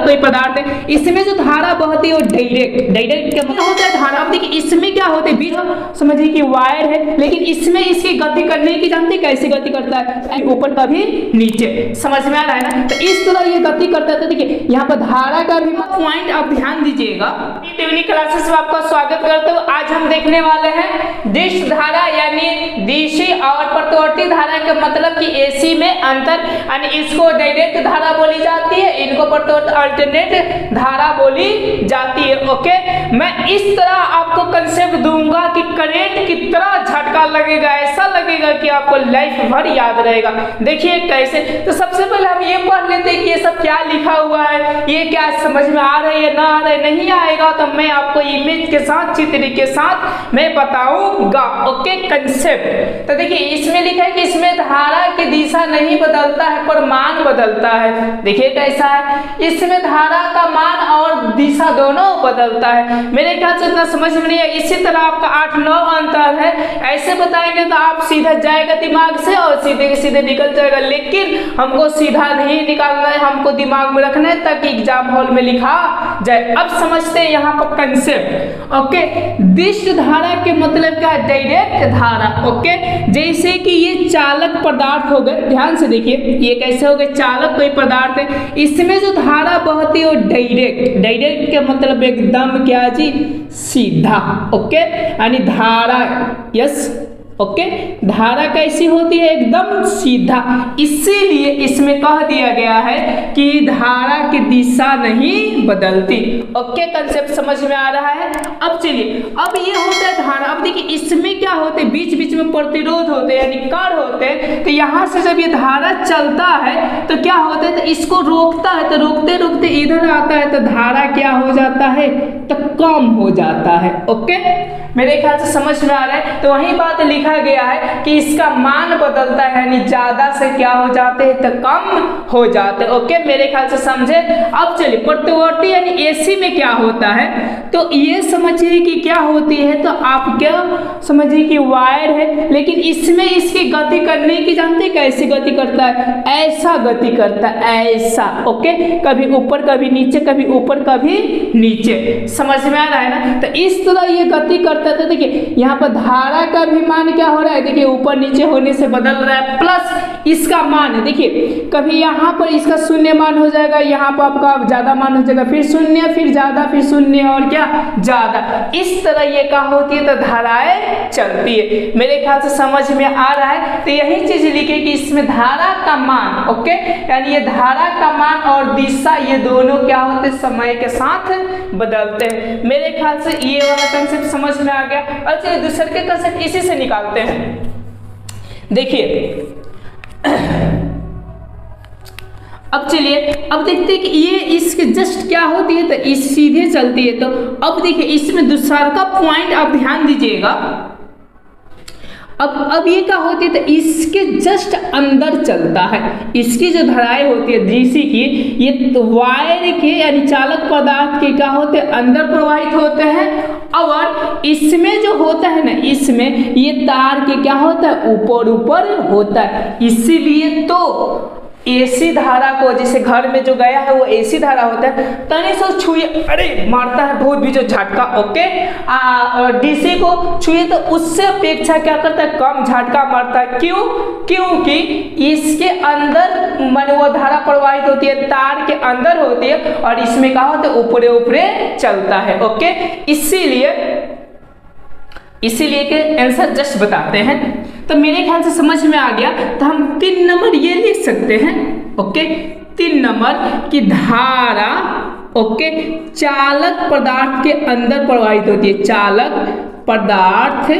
कोई पदार्थ है, इसमें जो धारा बहती है वो डायरेक्ट क्या मतलब होता है धारा। अब देखिए इसमें क्या होता है, बीच समझिए कि वायर है, लेकिन इसमें इसकी गति करने की जानते कैसे गति करता है, ऊपर कभी नीचे, समझ में आ रहा है ना। तो इस तरह ये गति करता है। तो देखिए यहाँ पर धारा का भी पॉइंट आप ध्यान दीजिएगा। ट्यूनिंग क्लासेस में आपका स्वागत करते हुए आज हम देखने वाले हैं डिश धारा यानी डीसी और प्रत्यावर्ती धारा का मतलब कि एसी में अंतर, यानी इसको डायरेक्ट धारा बोली जाती है, इनको प्रत्यावर्ती अल्टरनेट धारा बोली जाती है। ओके, मैं इस तरह आपको कंसेप्ट दूंगा कि करंट कितना झटका लगेगा, ऐसा लगेगा कि आपको लाइफ भर याद रहेगा। देखिए कैसे, तो सबसे पहले हम ये पढ़ लेते हैं कि ये सब क्या लिखा हुआ है, ये क्या समझ में आ रहा है या ना आ रहा है। नहीं आएगा तो मैं आपको इमेज के साथ, चित्र के साथ मैं बताऊंगा। ओके, कंसेप्ट तो देखिए इसमें लिखा है कि इसमें धारा की दिशा नहीं बदलता है पर मान बदलता है। देखिए कैसा है, इसमें धारा का मान और दिशा दोनों बदलता है। मेरे ख्याल से इतना समझ में नहीं है। इसी तरह आपका 8-9 अंतर है, ऐसे बताएंगे तो आप सीधा जाएगा दिमाग से और सीधे सीधे निकल जाएगा, लेकिन हमको सीधा नहीं निकालना है, हमको दिमाग में रखना है ताकि एग्जाम हॉल में लिखा जाए। अब समझते हैं यहाँ पर कंसेप्ट। ओके, डिश धारा के मतलब क्या है, डायरेक्ट धारा। ओके, जैसे कि ये चालक पदार्थ हो गए, ध्यान से देखिए ये कैसे हो गए, चालक कोई पदार्थ है, इसमें जो धारा बहती है वो डायरेक्ट के मतलब एकदम क्या जी, सीधा। ओके, यानी धारा, यस ओके, धारा कैसी होती है, एकदम सीधा। इसीलिए इसमें कह दिया गया है कि धारा की दिशा नहीं बदलती। ओके, कंसेप्ट समझ में आ रहा है। अब चलिए, अब ये होता है धारा। अब देखिए इसमें क्या होते हैं, बीच बीच में प्रतिरोध होते हैं यानी कण होते हैं। तो यहाँ से जब ये धारा चलता है तो क्या होता है, तो इसको रोकता है, तो रोकते रोकते इधर आता है तो धारा क्या हो जाता है, तो कम हो जाता है। ओके, मेरे ख्याल से समझ में आ रहा है। तो वही बात लिखा गया है कि इसका मान बदलता है, यानी ज्यादा से क्या हो जाते हैं, तो कम हो जाते हैं। ओके, मेरे ख्याल से समझे। अब चलिए प्रत्यावर्ती यानी एसी में क्या होता है, तो ये समझिए कि क्या होती है, तो आप क्या समझिए कि वायर है, लेकिन इसमें इसकी गति करने की जानते कैसे गति करता है, ऐसा गति करता है, ऐसा। ओके, कभी ऊपर कभी नीचे, कभी ऊपर कभी नीचे, समझ में आ रहा है ना। तो इस तरह ये गति करता है। तो देखिए यहाँ पर धारा का भी मान क्या हो रहा है, देखिए ऊपर नीचे होने से बदल रहा है, प्लस इसका मान है, देखिए कभी यहाँ पर इसका शून्य मान हो जाएगा, यहाँ पर आपका ज्यादा मान हो जाएगा, फिर शून्य, फिर ज्यादा, फिर शून्य और क्या ज्यादा। इस तरह ये क्या होती है, तो धाराएं चलती है। मेरे ख्याल से समझ में आ रहा है। तो यही चीज लिखे कि इसमें धारा का मान, ओके, यानी ये धारा का मान और दिशा ये दोनों क्या होते हैं, समय के साथ बदलते हैं। मेरे ख्याल से ये वाला कंसेप्ट समझ में आ गया। और चलिए दूसरे के कंसेप्ट इसी से निकालते हैं। देखिए अब चलिए, अब देखते हैं कि ये इसके जस्ट क्या होती है, तो इस सीधे चलती है। तो अब देखिए इसमें दूसरा का पॉइंट आप ध्यान दीजिएगा। अब ये क्या होती है, तो इसके जस्ट अंदर चलता है। इसकी जो धाराएं होती है डीसी की, ये तो वायर के यानी चालक पदार्थ के क्या होते हैं, अंदर प्रवाहित होते हैं। और इसमें जो होता है ना, इसमें ये तार के क्या होता है, ऊपर ऊपर होता है। इसीलिए तो एसी धारा को, जैसे घर में जो गया है वो एसी धारा होता है, तनी से छुए अरे मारता है बहुत भी जो झटका। ओके, डीसी को छुए तो उससे अपेक्षा क्या करता है, कम झटका मारता है। क्यों? क्योंकि इसके अंदर माने वो धारा प्रवाहित होती है, तार के अंदर होती है, और इसमें क्या होता है, ऊपरे ऊपरे चलता है। ओके, इसीलिए के आंसर जस्ट बताते हैं। तो मेरे ख्याल से समझ में आ गया। तो हम 3 नंबर ये लिख सकते हैं। ओके, 3 नंबर की धारा, ओके, चालक पदार्थ के अंदर प्रवाहित होती है, चालक पदार्थ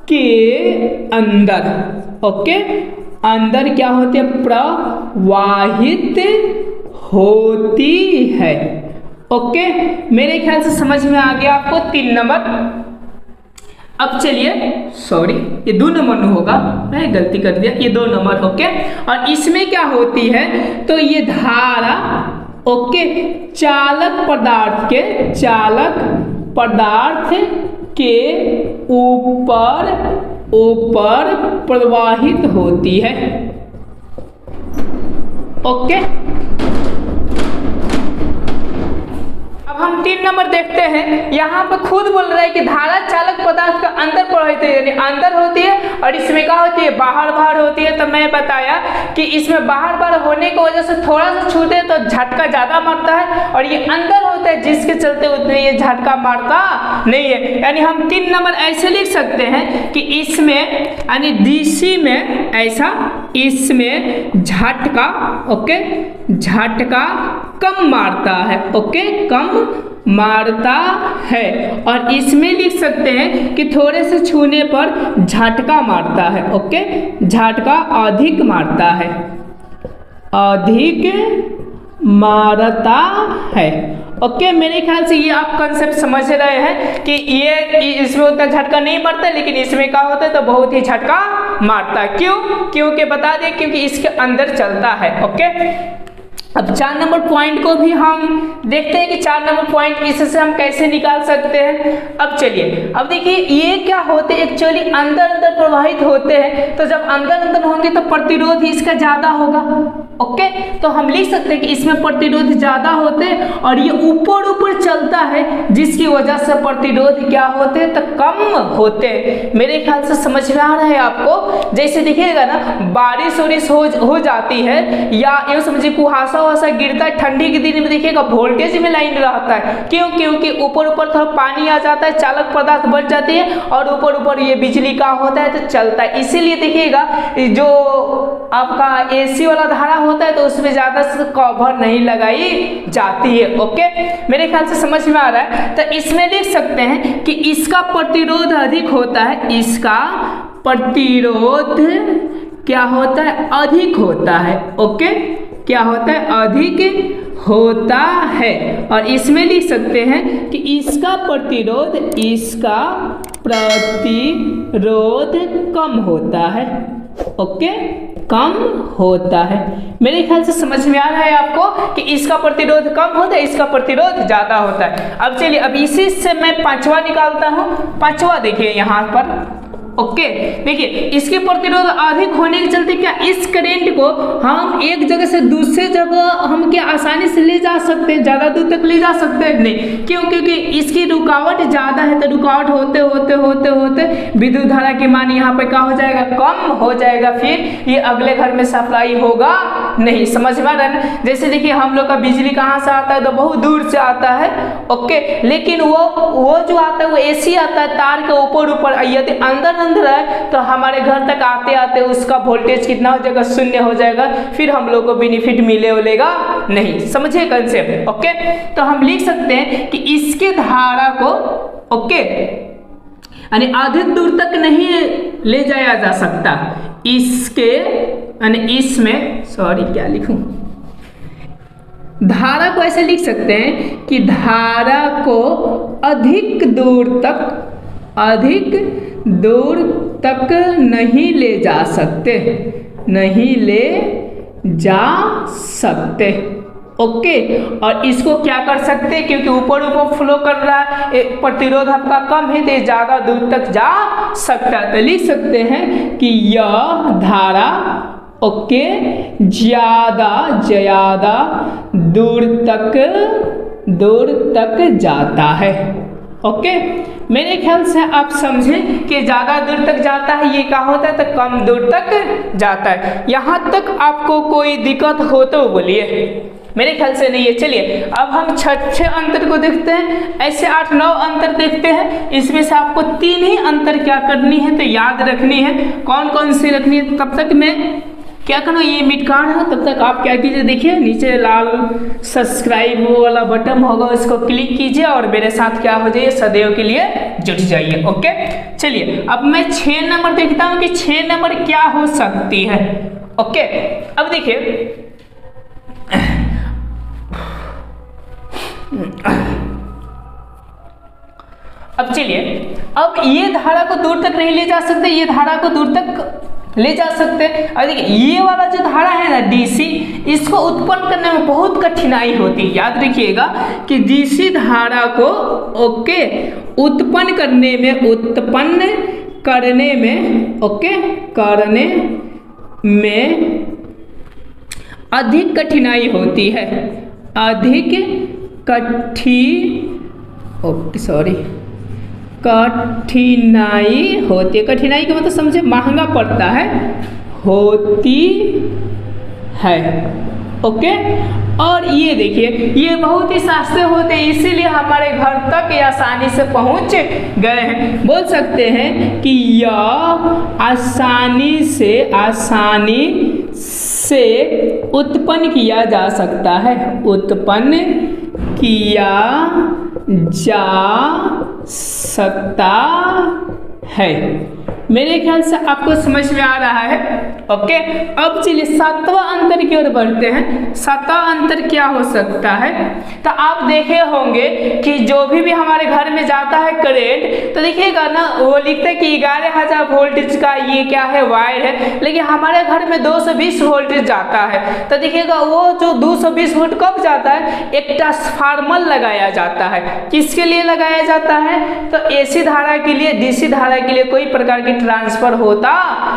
के अंदर, ओके, अंदर क्या होती है, प्रवाहित होती है। ओके, मेरे ख्याल से समझ में आ गया आपको 3 नंबर। अब चलिए, सॉरी ये 2 नंबर होगा, मैं गलती कर दिया, ये 2 नंबर। ओके, और इसमें क्या होती है, तो ये धारा, ओके, चालक पदार्थ के ऊपर प्रवाहित होती है। ओके, 3 नंबर देखते हैं। यहाँ पे खुद बोल रहा है कि धारा चालक पदार्थ का अंदर प्रवाहित है, यानी अंदर होती है और इसमें क्या होती है, बाहर बाहर होती है। तो मैं बताया कि इसमें बाहर बाहर होने की वजह से थोड़ा सा छूते हैं तो झटका ज्यादा मारता है, और ये अंदर होता है जिसके चलते उतने ये झटका मारता नहीं है। यानी हम 3 नंबर ऐसे लिख सकते हैं कि इसमें यानी डीसी में ऐसा, इसमें झटका, ओके, झटका कम मारता है, ओके, कम मारता है। और इसमें लिख सकते हैं कि थोड़े से छूने पर झटका मारता है, ओके, झटका अधिक मारता है, अधिक मारता है। ओके, मेरे ख्याल से ये आप कंसेप्ट समझ रहे हैं कि ये इसमें उतना झटका नहीं मारता, लेकिन इसमें क्या होता है तो बहुत ही झटका मारता है। क्यों? क्योंकि बता दें, क्योंकि इसके अंदर चलता है। ओके, अब 4 नंबर पॉइंट को भी हम देखते हैं कि 4 नंबर पॉइंट इससे हम कैसे निकाल सकते हैं। अब चलिए, अब देखिए ये क्या होते हैं, एक्चुअली अंदर अंदर प्रवाहित होते हैं। तो जब अंदर अंदर होंगे तो प्रतिरोध ही इसका ज्यादा होगा। ओके, तो हम लिख सकते हैं कि इसमें प्रतिरोध ज्यादा होते हैं और ये ऊपर ऊपर चलता है, जिसकी वजह से प्रतिरोध क्या होते हैं तो कम होते हैं। मेरे ख्याल से समझ में आ रहा है आपको। जैसे देखिएगा ना, बारिश वारिश हो जाती है, या यूँ समझिए कुहासा वहासा गिरता है ठंडी के दिन में, देखिएगा वोल्टेज में लाइन रहता है। क्यों? क्योंकि ऊपर ऊपर थोड़ा पानी आ जाता है, चालक पदार्थ बढ़ जाती है और ऊपर ऊपर ये बिजली का होता है तो चलता है। इसीलिए देखिएगा जो आपका एसी वाला धारा होता है तो उसमें ज्यादा से कवर नहीं लगाई जाती है। ओके, मेरे ख्याल से समझ में आ रहा है। तो इसमें लिख सकते हैं कि इसका प्रतिरोध अधिक होता है, इसका प्रतिरोध क्या होता है, अधिक होता है। ओके, क्या होता है, अधिक होता है। और इसमें लिख सकते हैं कि इसका प्रतिरोध कम होता है। ओके, कम होता है। मेरे ख्याल से समझ में आ रहा है आपको कि इसका प्रतिरोध कम होता है, इसका प्रतिरोध ज्यादा होता है। अब चलिए, अब इसी से मैं 5वां निकालता हूं। 5वां देखिए यहाँ पर। ओके, देखिए इसके प्रतिरोध अधिक होने के चलते क्या इस करंट को हम एक जगह से दूसरे जगह हम क्या आसानी से ले जा सकते हैं, ज्यादा दूर तक ले जा सकते हैं? नहीं। क्यों? क्योंकि इसकी रुकावट ज्यादा है, तो रुकावट होते होते होते होते विद्युत धारा की मान यहाँ पे क्या हो जाएगा, कम हो जाएगा। फिर ये अगले घर में सप्लाई होगा नहीं। समझ में आ रहा है ना? जैसे देखिए हम लोग का बिजली कहाँ से आता है तो बहुत दूर से आता है। ओके, लेकिन वो जो आता है वो एसी आता है, तार के ऊपर ऊपर। यदि अंदर है तो हमारे घर तक आते आते उसका वोल्टेज कितना हो जाएगा, 0 हो जाएगा। फिर हम लोग को बेनिफिट मिलेगा नहीं। समझे कंसेप्ट? ओके, तो हम लिख सकते हैं कि इसके धारा को, ओके, यानी अधिक दूर तक नहीं ले जाया जा सकता। इसके यानी इसमें, सॉरी क्या लिखूं, धारा को ऐसे लिख सकते हैं कि धारा को अधिक दूर तक नहीं ले जा सकते। ओके, और इसको क्या कर सकते हैं, क्योंकि ऊपर ऊपर फ्लो कर रहा है, प्रतिरोध आपका कम है तो ज्यादा दूर तक जा सकता है। तो लिख सकते हैं कि यह धारा, ओके, ज्यादा दूर तक जाता है। ओके, मेरे ख्याल से आप समझें कि ज्यादा दूर तक जाता है, ये क्या होता है तो कम दूर तक जाता है। यहां तक आपको कोई दिक्कत हो तो बोलिए। मेरे ख्याल से नहीं है। चलिए, अब हम 6 अंतर को देखते हैं। ऐसे 8-9 अंतर देखते हैं। इसमें से आपको 3 ही अंतर क्या करनी है तो याद रखनी है। कौन कौन सी रखनी है, तब तक मैं क्या करो, ये मिड कार्ड है, तब तक आप क्या कीजिए, देखिए नीचे लाल सब्सक्राइब वाला बटन होगा, उसको क्लिक कीजिए और मेरे साथ क्या हो जाइए, सदैव के लिए जुट जाइए। ओके, चलिए अब मैं 6 नंबर देखता हूँ कि 6 नंबर क्या हो सकती है। ओके, अब देखिए अब चलिए, अब ये धारा को दूर तक नहीं ले जा सकते, ये धारा को दूर तक ले जा सकते हैं। और देखिए ये वाला जो धारा है ना डीसी, इसको उत्पन्न करने में बहुत कठिनाई होती है। याद रखिएगा कि डीसी धारा को, ओके, उत्पन्न करने में अधिक कठिनाई होती है, अधिक कठिनाई ओके सॉरी, कठिनाई होती है। कठिनाई का मतलब समझे महंगा पड़ता है, होती है। ओके, और ये देखिए ये बहुत ही सस्ते होते हैं, इसीलिए हमारे घर तक ये आसानी से पहुंच गए हैं। बोल सकते हैं कि यह आसानी से उत्पन्न किया जा सकता है, उत्पन्न किया जा सकता है। मेरे ख्याल से आपको समझ में आ रहा है। ओके, अब चलिए सातवां अंतर की ओर बढ़ते हैं। सातवां अंतर क्या हो सकता है? तो आप देखे होंगे कि जो भी हमारे घर में जाता है करंट, तो देखिएगा ना वो लिखता है कि 11,000 वोल्टेज का ये क्या है, वायर है, लेकिन हमारे घर में 220 वोल्टेज जाता है। तो देखिएगा वो जो 220 वोल्ट कब जाता है, एक ट्रांसफार्मर लगाया जाता है। किसके लिए लगाया जाता है? तो एसी धारा के लिए, डीसी धारा के लिए कोई प्रकार की ट्रांसफर होता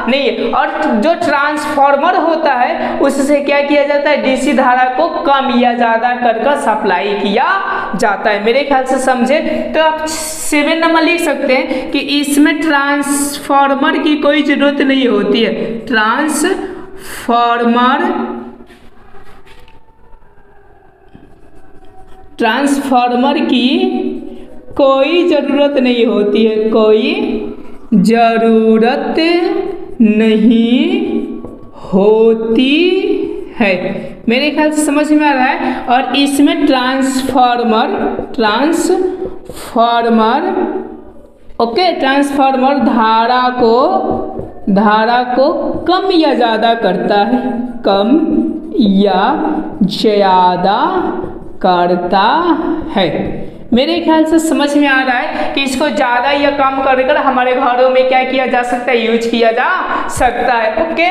नहीं है। और जो ट्रांसफार्मर होता है उससे क्या किया जाता है, डीसी धारा को कम या ज्यादा कर सप्लाई किया जाता है। मेरे ख्याल से समझे। तो आप 7 नंबर लिख सकते हैं कि इसमें ट्रांसफार्मर की कोई जरूरत नहीं होती है। ट्रांसफार्मर की कोई जरूरत नहीं होती है, कोई जरूरत नहीं होती है। मेरे ख्याल से समझ में आ रहा है। और इसमें ट्रांसफार्मर ओके, ट्रांसफार्मर धारा को कम या ज़्यादा करता है, कम या ज़्यादा करता है। मेरे ख्याल से समझ में आ रहा है कि इसको ज़्यादा या कम कर हमारे घरों में क्या किया जा सकता है, यूज किया जा सकता है। ओके,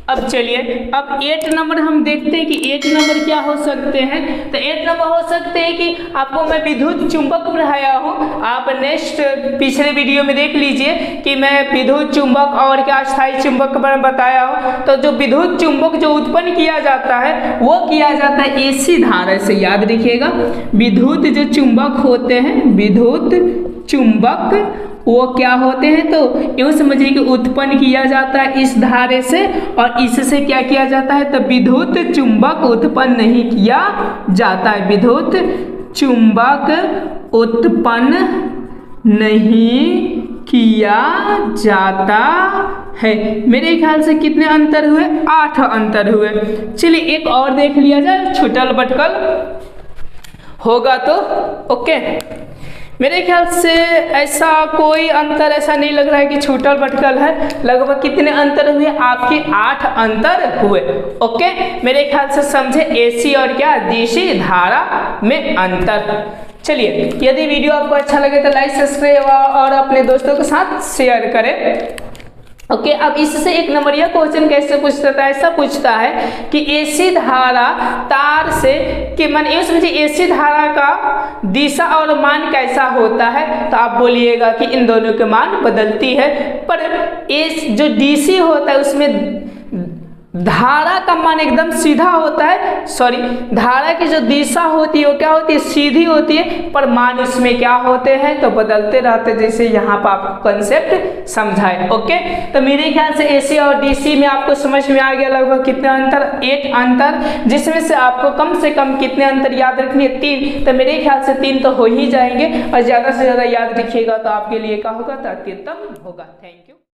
अब चलिए अब 8 नंबर हम देखते हैं कि 8 नंबर क्या हो सकते हैं। तो 8 नंबर हो सकते हैं कि आपको मैं विद्युत चुंबक पढ़ाया हूँ, आप नेक्स्ट पिछले वीडियो में देख लीजिए कि मैं विद्युत चुंबक और क्या स्थायी चुंबक पर बताया हूँ। तो जो विद्युत चुंबक जो उत्पन्न किया जाता है वो किया जाता है एसी धारा से। याद रखिएगा, विद्युत जो चुंबक होते हैं, विद्युत चुंबक वो क्या होते हैं, तो यूँ समझिए कि उत्पन्न किया जाता है इस धारे से, और इससे क्या किया जाता है, तो विद्युत चुंबक उत्पन्न नहीं किया जाता है। विद्युत चुंबक उत्पन्न नहीं किया जाता है। मेरे ख्याल से कितने अंतर हुए? 8 अंतर हुए। चलिए एक और देख लिया जाए, छुटल बटकल होगा तो। ओके, मेरे ख्याल से ऐसा कोई अंतर ऐसा नहीं लग रहा है कि छूटल भटकल है। लगभग कितने अंतर हुए आपके? 8 अंतर हुए। ओके, मेरे ख्याल से समझे एसी और क्या डीसी धारा में अंतर। चलिए, यदि वीडियो आपको अच्छा लगे तो लाइक सब्सक्राइब और अपने दोस्तों के साथ शेयर करें। ओके, अब इससे एक नंबरिया क्वेश्चन कैसे पूछता है? ऐसा पूछता है कि एसी धारा तार से कि मान ये समझिए एसी धारा का दिशा और मान कैसा होता है, तो आप बोलिएगा कि इन दोनों के मान बदलती है। पर एस जो डीसी होता है उसमें धारा का मान एकदम सीधा होता है, सॉरी धारा की जो दिशा होती है वो क्या होती है, सीधी होती है, पर मान उसमें क्या होते हैं, तो बदलते रहते हैं। जैसे यहाँ पर आपको कंसेप्ट समझाए। ओके, तो मेरे ख्याल से एसी और डीसी में आपको समझ में आ गया लगभग कितने अंतर? 8 अंतर, जिसमें से आपको कम से कम कितने अंतर याद रखने? 3। तो मेरे ख्याल से 3 तो हो ही जाएंगे, और ज़्यादा से ज़्यादा याद रखिएगा तो आपके लिए क्या होगा, तो अत्युत्तम होगा। Thank you.